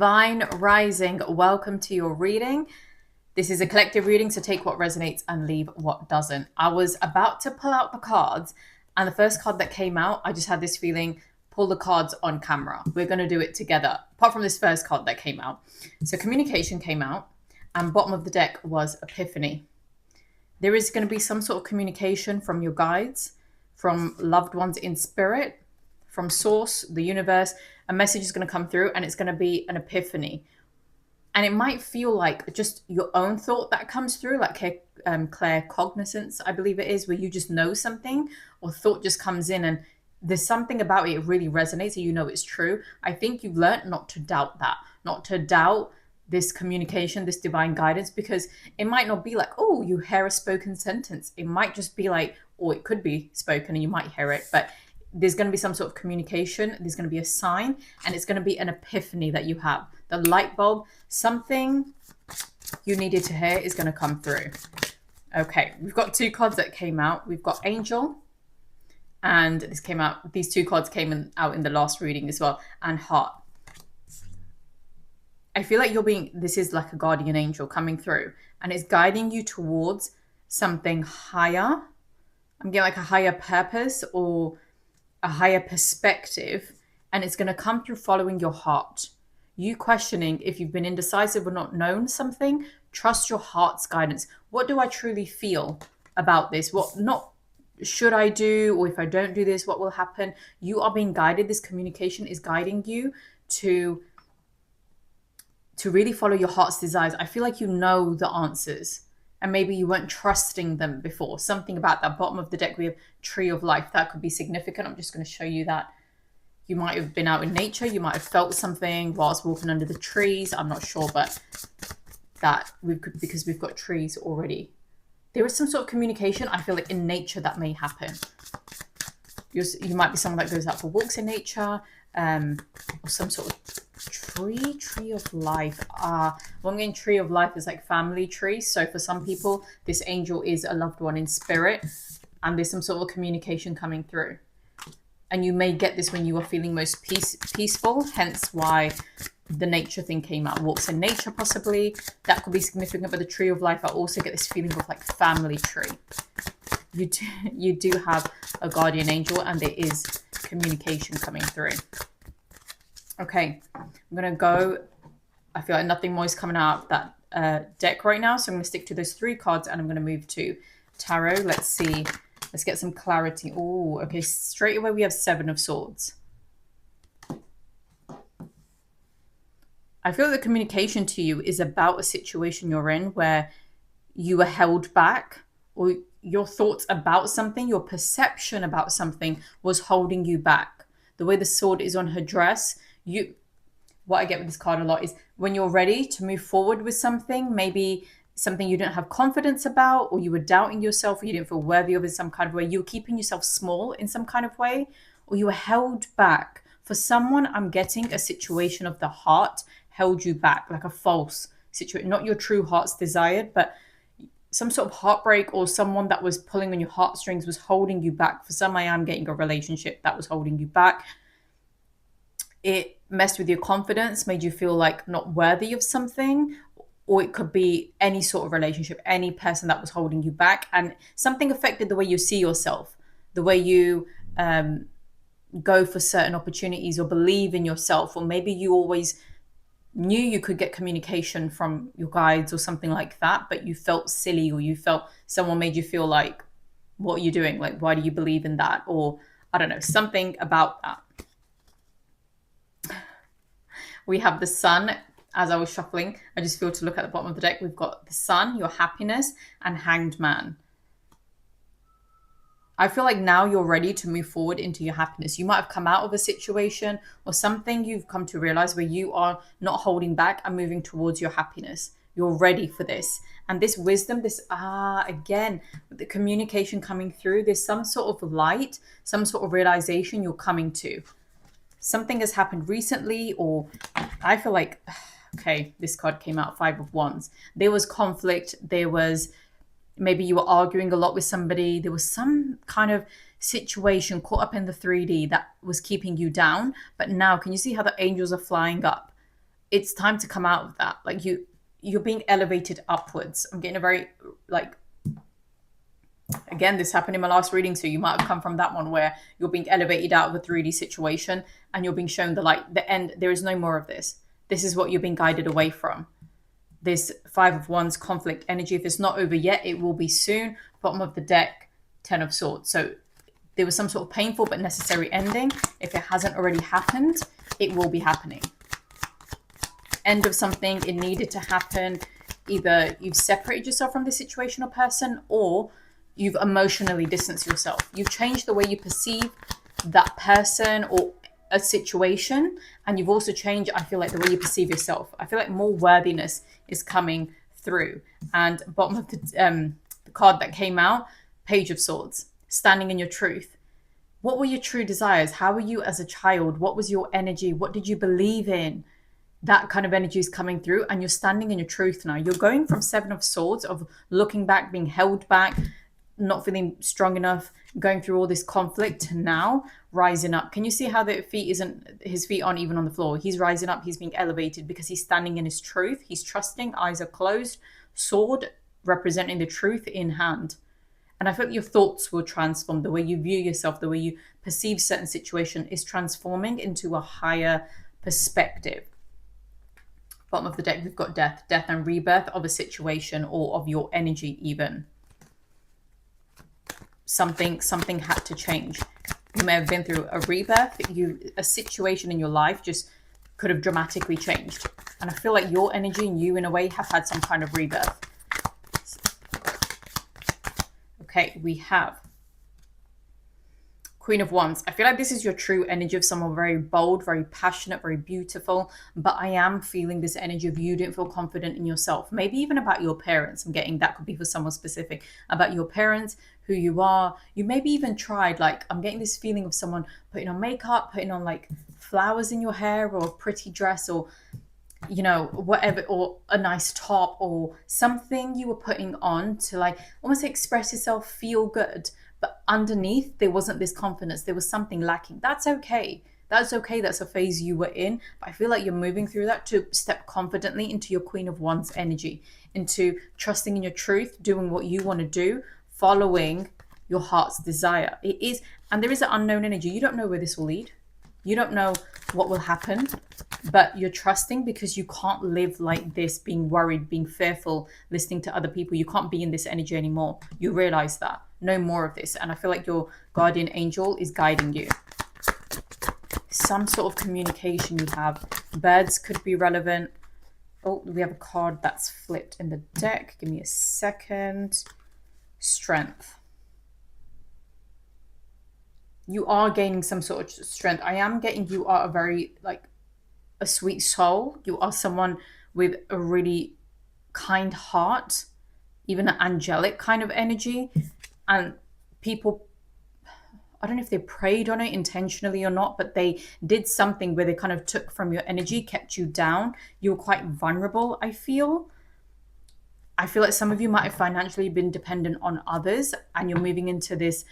Divine Rising, welcome to your reading. This is a collective reading, so take what resonates and leave what doesn't. I was about to pull out the cards, and the first card that came out, I just had this feeling, pull the cards on camera. We're going to do it together, apart from this first card that came out. So communication came out, and bottom of the deck was epiphany. There is going to be some sort of communication from your guides, from loved ones in spirit, from source, the universe. A message is going to come through and it's going to be an epiphany. And it might feel like just your own thought that comes through, like clair cognizance, I believe it is, where you just know something or thought just comes in and there's something about it really resonates and you know it's true. I think you've learned not to doubt that, not to doubt this communication, this divine guidance, because it might not be like, oh, you hear a spoken sentence. It might just be like, or it could be spoken and you might hear it, but there's going to be some sort of communication. There's going to be a sign and it's going to be an epiphany that you have. The light bulb, something you needed to hear is going to come through. Okay, we've got two cards that came out. We've got Angel, and these two cards came out in the last reading as well, and Heart. I feel like this is like a guardian angel coming through and it's guiding you towards something higher. I'm getting like a higher purpose or a higher perspective, and it's going to come through following your heart. You questioning if you've been indecisive or not known something, trust your heart's guidance. What do I truly feel about this? What not should I do? Or if I don't do this, what will happen? You are being guided. This communication is guiding you to really follow your heart's desires. I feel like you know the answers and maybe you weren't trusting them before. Something about that bottom of the deck, we have Tree of Life. That could be significant. I'm just going to show you that. You might have been out in nature. You might have felt something whilst walking under the trees. I'm not sure, but because we've got trees already. There is some sort of communication, I feel like, in nature that may happen. You might be someone that goes out for walks in nature, or some sort of tree of life. One getting Tree of Life is like family tree. So for some people, this angel is a loved one in spirit, and there's some sort of communication coming through. And you may get this when you are feeling most peaceful, hence why the nature thing came out. Walks in nature, possibly. That could be significant. But the Tree of Life, I also get this feeling of like family tree. You do have a guardian angel and there is communication coming through. Okay, I'm going to go. I feel like nothing more is coming out of that deck right now. So I'm going to stick to those three cards and I'm going to move to tarot. Let's see. Let's get some clarity. Oh, okay. Straight away we have Seven of Swords. I feel the communication to you is about a situation you're in where you were held back, or your thoughts about something, your perception about something was holding you back. The way the sword is on her dress, what I get with this card a lot is when you're ready to move forward with something, maybe something you didn't have confidence about, or you were doubting yourself, or you didn't feel worthy of in some kind of way, you were keeping yourself small in some kind of way, or you were held back. For someone, I'm getting a situation of the heart held you back, like a false situation, not your true heart's desired, but some sort of heartbreak, or someone that was pulling on your heartstrings was holding you back. For some, I am getting a relationship that was holding you back. It messed with your confidence, made you feel like not worthy of something, or it could be any sort of relationship, any person that was holding you back, and something affected the way you see yourself, the way you go for certain opportunities or believe in yourself, or maybe you always knew you could get communication from your guides or something like that, but you felt silly, or you felt someone made you feel like, what are you doing? Like, why do you believe in that? Or I don't know, something about that. We have the Sun. As I was shuffling, I just feel to look at the bottom of the deck. We've got the Sun, your happiness, and Hanged Man. I feel like now you're ready to move forward into your happiness. You might have come out of a situation or something you've come to realize where you are not holding back and moving towards your happiness. You're ready for this. And this wisdom, again, with the communication coming through, there's some sort of light, some sort of realization you're coming to. Something has happened recently, or I feel like, okay, this card came out, Five of Wands. There was conflict. There was, maybe you were arguing a lot with somebody. There was some kind of situation caught up in the 3D that was keeping you down. But now, can you see how the angels are flying up? it's time to come out of that. Like you're being elevated upwards. I'm getting a very, like, again, this happened in my last reading, so you might have come from that one where you're being elevated out of a 3D situation and you're being shown the light, the end. There is no more of this. This is what you're being guided away from. This Five of Wands conflict energy. If it's not over yet, it will be soon. Bottom of the deck, Ten of Swords. So there was some sort of painful but necessary ending. If it hasn't already happened, it will be happening. End of something, it needed to happen. Either you've separated yourself from the situation or person, or you've emotionally distanced yourself. You've changed the way you perceive that person or a situation, and you've also changed, I feel like, the way you perceive yourself. I feel like more worthiness is coming through. And bottom of the card that came out, Page of Swords, standing in your truth. What were your true desires? How were you as a child? What was your energy? What did you believe in? That kind of energy is coming through, and you're standing in your truth now. You're going from Seven of Swords, of looking back, being held back, not feeling strong enough, going through all this conflict, to now rising up. Can you see how his feet aren't even on the floor? He's rising up, he's being elevated because he's standing in his truth. He's trusting, eyes are closed, sword representing the truth in hand. And I feel like your thoughts will transform. The way you view yourself, the way you perceive certain situation is transforming into a higher perspective. Bottom of the deck, we've got death and rebirth of a situation or of your energy even. Something had to change. You may have been through a rebirth. A situation in your life just could have dramatically changed. And I feel like your energy and you, in a way, have had some kind of rebirth. Okay, we have Queen of Wands. I feel like this is your true energy of someone very bold, very passionate, very beautiful. But I am feeling this energy of you didn't feel confident in yourself. Maybe even about your parents. I'm getting that could be for someone specific. About your parents, who you are. You maybe even tried, like, I'm getting this feeling of someone putting on makeup, putting on like flowers in your hair or a pretty dress or, you know, whatever, or a nice top or something you were putting on to like almost express yourself, feel good. But underneath, there wasn't this confidence. There was something lacking. That's okay. That's okay. That's a phase you were in. But I feel like you're moving through that to step confidently into your Queen of Wands energy, into trusting in your truth, doing what you want to do, following your heart's desire. It is, and there is an unknown energy. You don't know where this will lead. You don't know what will happen, but you're trusting because you can't live like this, being worried, being fearful, listening to other people. You can't be in this energy anymore. You realize that. No more of this. And I feel like your guardian angel is guiding you. Some sort of communication you have. Birds could be relevant. Oh, we have a card that's flipped in the deck. Give me a second. Strength. You are gaining some sort of strength. I am getting you are a very, like, a sweet soul. You are someone with a really kind heart, even an angelic kind of energy. And people, I don't know if they preyed on it intentionally or not, but they did something where they kind of took from your energy, kept you down. You were quite vulnerable, I feel. I feel like some of you might have financially been dependent on others, and you're moving into this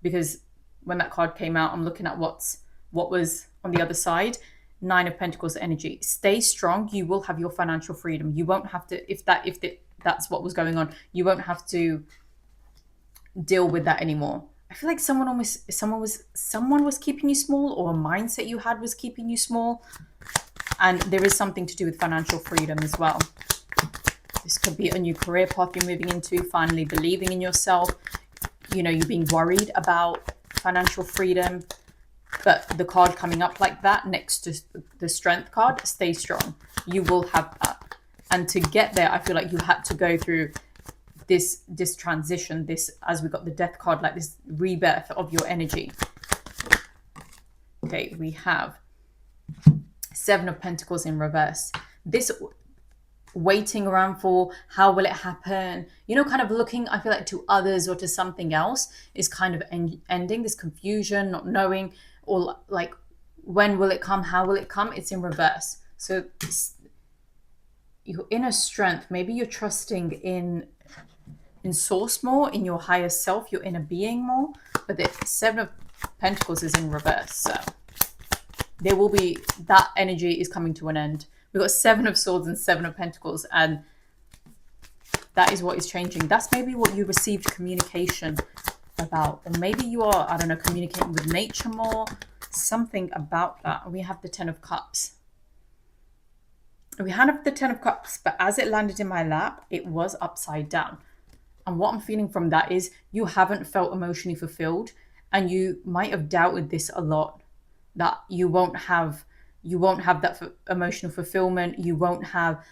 because when that card came out, I'm looking at what was on the other side. Nine of Pentacles energy. Stay strong. You will have your financial freedom. You won't have to, if that's what was going on, you won't have to deal with that anymore. I feel like someone was keeping you small, or a mindset you had was keeping you small. And there is something to do with financial freedom as well. This could be a new career path you're moving into, finally believing in yourself. You know, you're being worried about financial freedom. But the card coming up like that next to the strength card, stay strong. You will have that. And to get there, I feel like you had to go through this transition, this, as we got the death card, like this rebirth of your energy. Okay, we have Seven of Pentacles in reverse. This waiting around for how will it happen, you know, kind of looking, I feel like, to others or to something else is kind of ending. This confusion, not knowing, or like, when will it come, how will it come? It's in reverse. So your inner strength, maybe you're trusting in source more, in your higher self, your inner being more, but the Seven of Pentacles is in reverse. So there will be, that energy is coming to an end. We've got Seven of Swords and Seven of Pentacles, and that is what is changing. That's maybe what you received communication about. Or maybe you are, I don't know, communicating with nature more. Something about that. We have the Ten of Cups. We had the Ten of Cups, but as it landed in my lap, it was upside down. And what I'm feeling from that is you haven't felt emotionally fulfilled, and you might have doubted this a lot, that you won't have that emotional fulfillment. You won't have,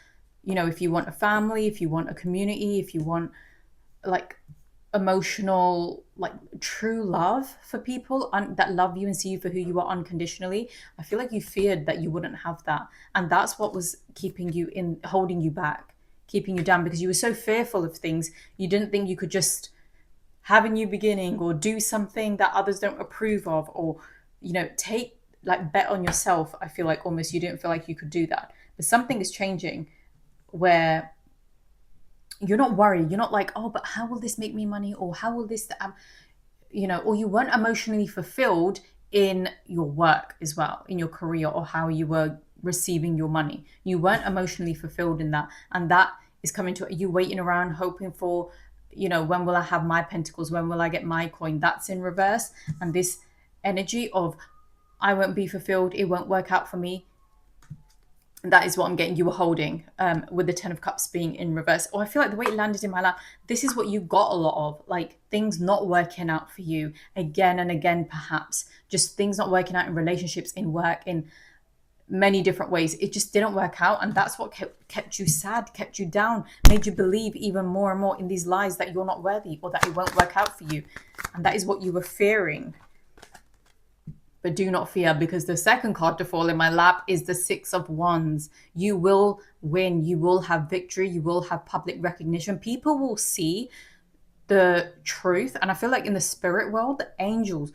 you know, if you want a family, if you want a community, if you want like emotional, like true love for people that love you and see you for who you are unconditionally, I feel like you feared that you wouldn't have that. And that's what was keeping you in, holding you back, keeping you down, because you were so fearful of things. You didn't think you could just have a new beginning or do something that others don't approve of, or, you know, take like bet on yourself. I feel like almost you didn't feel like you could do that. But something is changing where you're not worried. You're not like, oh, but how will this make me money? Or how will this, you know, or you weren't emotionally fulfilled in your work as well, in your career, or how you were receiving your money. You weren't emotionally fulfilled in that. And that is coming to you waiting around, hoping for, you know, when will I have my pentacles? When will I get my coin? That's in reverse. And this energy of, I won't be fulfilled. It won't work out for me. That is what I'm getting. You were holding with the Ten of Cups being in reverse. Or I feel like the way it landed in my lap, this is what you got a lot of, like things not working out for you again and again, perhaps just things not working out in relationships, in work, in many different ways. It just didn't work out. And that's what kept you sad, kept you down, made you believe even more and more in these lies that you're not worthy or that it won't work out for you. And that is what you were fearing. But do not fear, because the second card to fall in my lap is the Six of Wands. You will win. You will have victory. You will have public recognition. People will see the truth. And I feel like in the spirit world, the angels,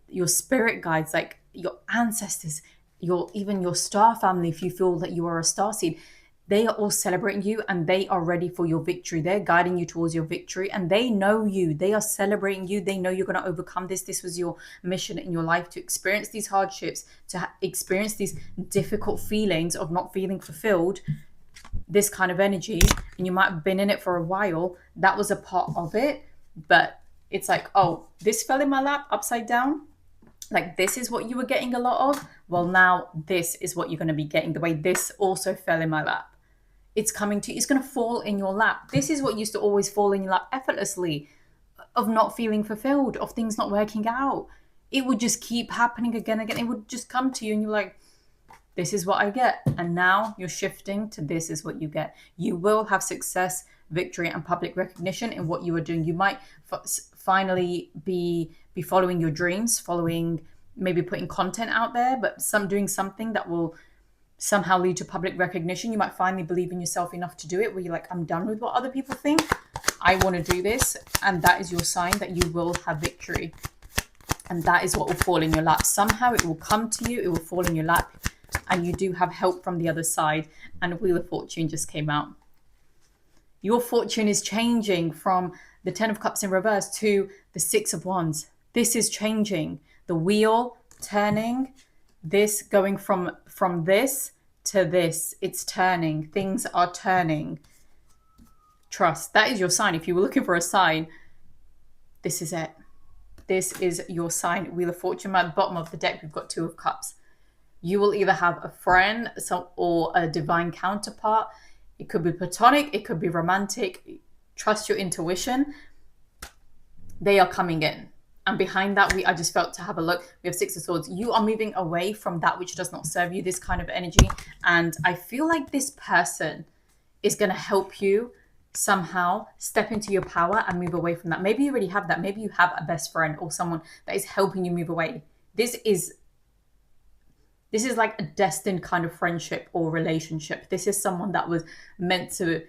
your spirit guides, like your ancestors, even your star family, if you feel that you are a star seed, they are all celebrating you and they are ready for your victory. They're guiding you towards your victory and they know you. They are celebrating you. They know you're going to overcome this. This was your mission in your life, to experience these hardships, to experience these difficult feelings of not feeling fulfilled, this kind of energy. And you might have been in it for a while. That was a part of it. But it's like, oh, this fell in my lap upside down. Like, this is what you were getting a lot of. Well, now this is what you're going to be getting, the way this also fell in my lap. It's coming to you. It's going to fall in your lap. This is what used to always fall in your lap effortlessly, of not feeling fulfilled, of things not working out. It would just keep happening again and again. It would just come to you and you're like, this is what I get. And now you're shifting to this is what you get. You will have success, victory, and public recognition in what you are doing. You might finally be following your dreams, maybe putting content out there, but doing something that will somehow lead to public recognition. You might finally believe in yourself enough to do it, where you're like, I'm done with what other people think. I want to do this. And that is your sign that you will have victory. And that is what will fall in your lap. Somehow it will come to you. It will fall in your lap. And you do have help from the other side. And Wheel of Fortune just came out. Your fortune is changing from the Ten of Cups in reverse to the Six of Wands. This is changing. The wheel turning. This going from this to this. It's turning. Things are turning. Trust. That is your sign. If you were looking for a sign, this is it. This is your sign. Wheel of Fortune. At the bottom of the deck, we've got Two of Cups. You will either have a friend or a divine counterpart. It could be platonic. It could be romantic. Trust your intuition. They are coming in. And behind that, I just felt to have a look. We have Six of Swords. You are moving away from that which does not serve you, this kind of energy. And I feel like this person is going to help you somehow step into your power and move away from that. Maybe you already have that. Maybe you have a best friend or someone that is helping you move away. This is like a destined kind of friendship or relationship. This is someone that was meant to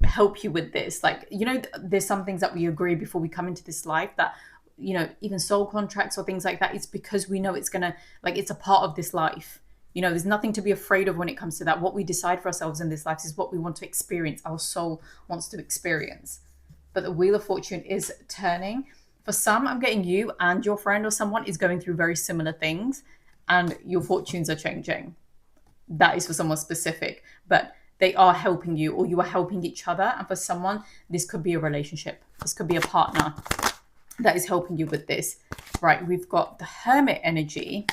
help you with this. Like, you know, there's some things that we agree before we come into this life that, you know, even soul contracts or things like that, it's because we know it's gonna, like, it's a part of this life. You know, there's nothing to be afraid of when it comes to that. What we decide for ourselves in this life is what we want to experience. Our soul wants to experience. But the Wheel of Fortune is turning. For some, I'm getting you and your friend or someone is going through very similar things and your fortunes are changing. that is for someone specific, but they are helping you, or you are helping each other. And for someone, this could be a relationship. This could be a partner that is helping you with this. Right, we've got the Hermit energy.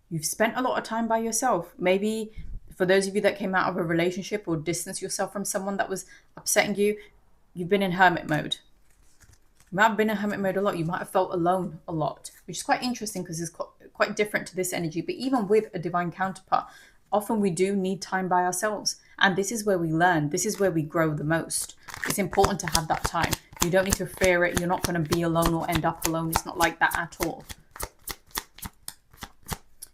You've spent a lot of time by yourself. Maybe for those of you that came out of a relationship or distanced yourself from someone that was upsetting you, you've been in hermit mode. You might have been in hermit mode a lot. You might have felt alone a lot, which is quite interesting because it's quite different to this energy. But even with a divine counterpart, often we do need time by ourselves. And this is where we learn. This is where we grow the most. It's important to have that time. You don't need to fear it. You're not going to be alone or end up alone. It's not like that at all.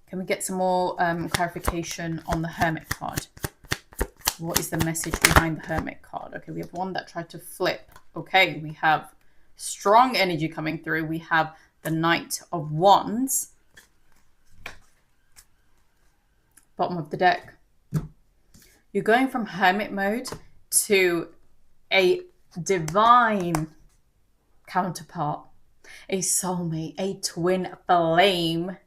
Can we get some more clarification on the Hermit card? What is the message behind the Hermit card? Okay, we have one that tried to flip. Okay, we have strong energy coming through. We have the Knight of Wands. Bottom of the deck. You're going from hermit mode to a divine counterpart, a soulmate, a twin flame,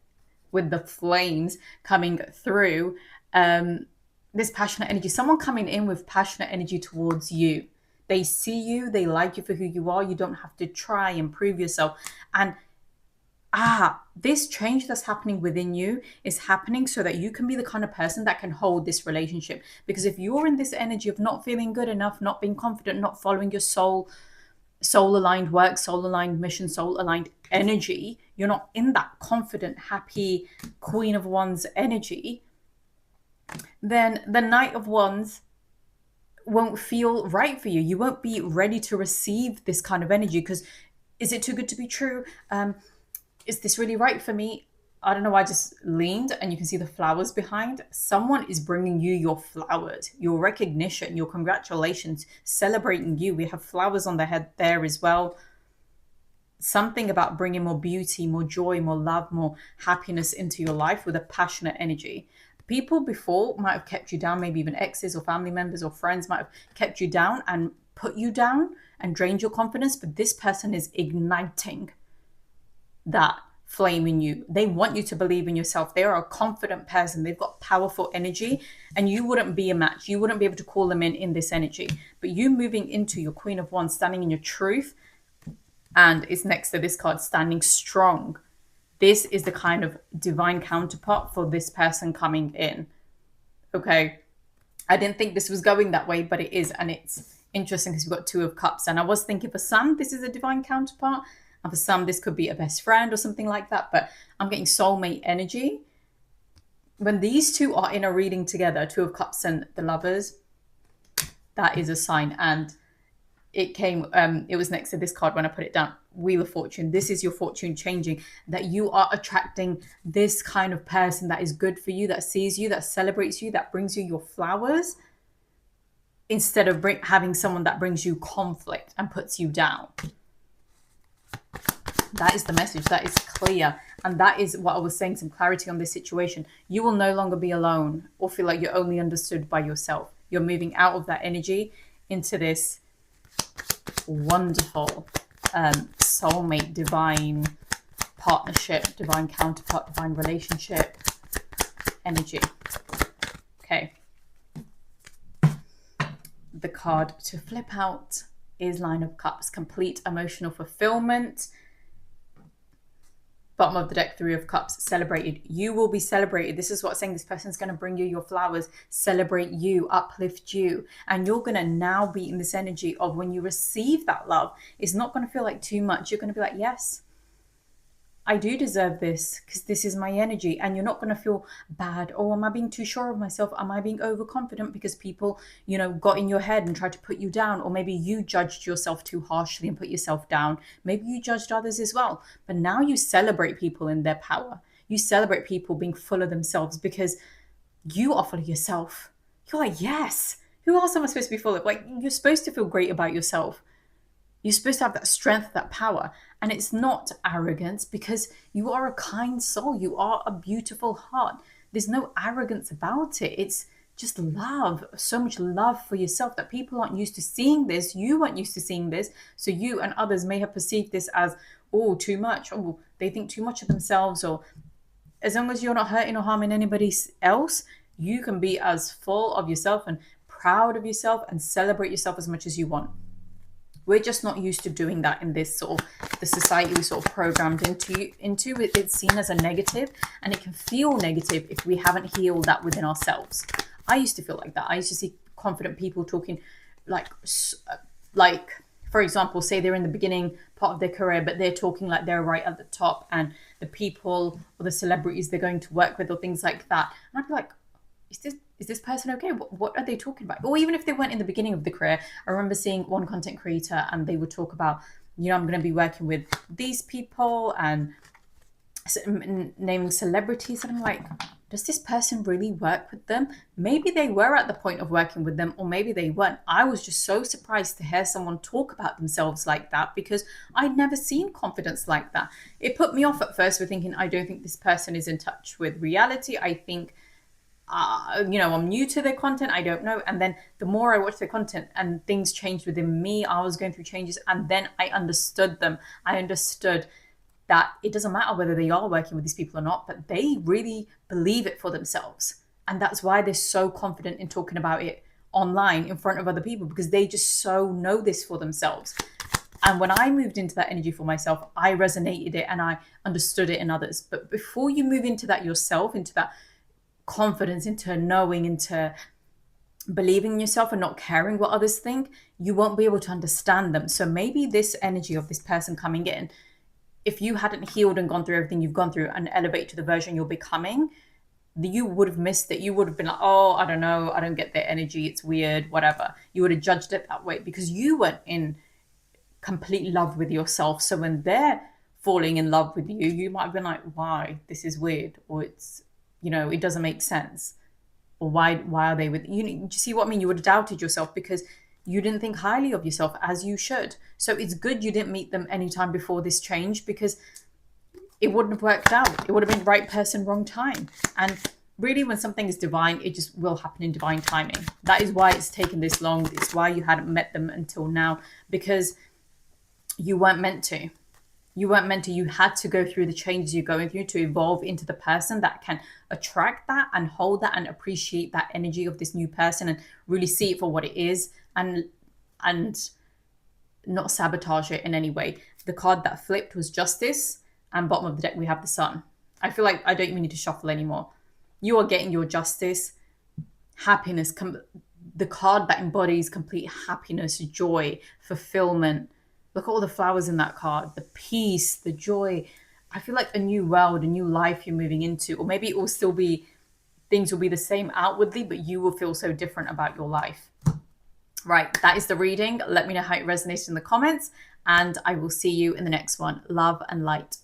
with the flames coming through. This passionate energy, someone coming in with passionate energy towards you. They see you, they like you for who you are. You don't have to try and prove yourself. And this change that's happening within you is happening so that you can be the kind of person that can hold this relationship. Because if you're in this energy of not feeling good enough, not being confident, not following your soul aligned work, soul aligned mission, soul aligned energy, you're not in that confident, happy Queen of Wands energy, then the Knight of Wands won't feel right for you. You won't be ready to receive this kind of energy because is it too good to be true? Is this really right for me? I don't know. I just leaned and you can see the flowers behind. Someone is bringing you your flowers, your recognition, your congratulations, celebrating you. We have flowers on their head there as well. Something about bringing more beauty, more joy, more love, more happiness into your life with a passionate energy. People before might have kept you down, maybe even exes or family members or friends might have kept you down and put you down and drained your confidence. But this person is igniting that flame in you. They want you to believe in yourself. They are a confident person. They've got powerful energy and you wouldn't be a match. You wouldn't be able to call them in this energy. But you moving into your Queen of Wands, standing in your truth, and it's next to this card, standing strong. This is the kind of divine counterpart for this person coming in. Okay. I didn't think this was going that way, but it is. And it's interesting because we've got Two of Cups. And I was thinking for some, this is a divine counterpart. And for some, this could be a best friend or something like that. But I'm getting soulmate energy. When these two are in a reading together, Two of Cups and the Lovers, that is a sign. And it came, it was next to this card when I put it down. Wheel of Fortune. This is your fortune changing. That you are attracting this kind of person that is good for you, that sees you, that celebrates you, that brings you your flowers. Instead of having someone that brings you conflict and puts you down. That is the message. That is clear. And that is what I was saying, some clarity on this situation. You will no longer be alone or feel like you're only understood by yourself. You're moving out of that energy into this wonderful soulmate, divine partnership, divine counterpart, divine relationship energy. Okay. The card to flip out is Nine of Cups, complete emotional fulfillment. Bottom of the deck, Three of Cups, celebrated. You will be celebrated. This is what I'm saying. This person's going to bring you your flowers, celebrate you, uplift you. And you're going to now be in this energy of when you receive that love, it's not going to feel like too much. You're going to be like, yes, I do deserve this because this is my energy. And you're not going to feel bad. Oh, am I being too sure of myself? Am I being overconfident because people, got in your head and tried to put you down? Or maybe you judged yourself too harshly and put yourself down. Maybe you judged others as well. But now you celebrate people in their power. You celebrate people being full of themselves because you are full of yourself. You're like, yes, who else am I supposed to be full of? Like, you're supposed to feel great about yourself. You're supposed to have that strength, that power. And it's not arrogance because you are a kind soul. You are a beautiful heart. There's no arrogance about it. It's just love, so much love for yourself that people aren't used to seeing this. You weren't used to seeing this. So you and others may have perceived this as, oh, too much. Oh, they think too much of themselves or as long as you're not hurting or harming anybody else, you can be as full of yourself and proud of yourself and celebrate yourself as much as you want. We're just not used to doing that in this sort of the society we sort of programmed into. It's seen as a negative, and it can feel negative if we haven't healed that within ourselves. I used to feel like that. I used to see confident people talking like for example, say they're in the beginning part of their career, but they're talking like they're right at the top, and the people or the celebrities they're going to work with or things like that. And I'd be like, is this person okay? What are they talking about? Or even if they weren't in the beginning of the career, I remember seeing one content creator and they would talk about, I'm going to be working with these people and naming celebrities. And I'm like, does this person really work with them? Maybe they were at the point of working with them, or maybe they weren't. I was just so surprised to hear someone talk about themselves like that, because I'd never seen confidence like that. It put me off at first with thinking, I don't think this person is in touch with reality. I think I'm new to their content. I don't know. And then the more I watched their content and things changed within me, I was going through changes. And then I understood them. I understood that it doesn't matter whether they are working with these people or not, but they really believe it for themselves. And that's why they're so confident in talking about it online in front of other people, because they just so know this for themselves. And when I moved into that energy for myself, I resonated it and I understood it in others. But before you move into that yourself, into that confidence, into knowing, into believing in yourself and not caring what others think, you won't be able to understand them. So maybe this energy of this person coming in, if you hadn't healed and gone through everything you've gone through and elevate to the version you're becoming, you would have missed it. You would have been like, oh, I don't know, I don't get their energy, it's weird, whatever. You would have judged it that way because you weren't in complete love with yourself. So when they're falling in love with you, you might have been like, why? This is weird, or it's, it doesn't make sense. Or why are they with you? Do you see what I mean? You would have doubted yourself because you didn't think highly of yourself, as you should. So it's good you didn't meet them anytime before this change, because it wouldn't have worked out. It would have been right person, wrong time. And really, when something is divine, it just will happen in divine timing. That is why it's taken this long. It's why you hadn't met them until now, because you weren't meant to. You weren't meant to. You had to go through the changes you're going through to evolve into the person that can attract that and hold that and appreciate that energy of this new person and really see it for what it is, and not sabotage it in any way. The card that flipped was Justice, and bottom of the deck we have the Sun. I feel like I don't even need to shuffle anymore. You are getting your justice, happiness, the card that embodies complete happiness, joy, fulfillment. Look at all the flowers in that card, the peace, the joy. I feel like a new world, a new life you're moving into, or maybe it will still be, things will be the same outwardly, but you will feel so different about your life. Right, that is the reading. Let me know how it resonates in the comments, and I will see you in the next one. Love and light.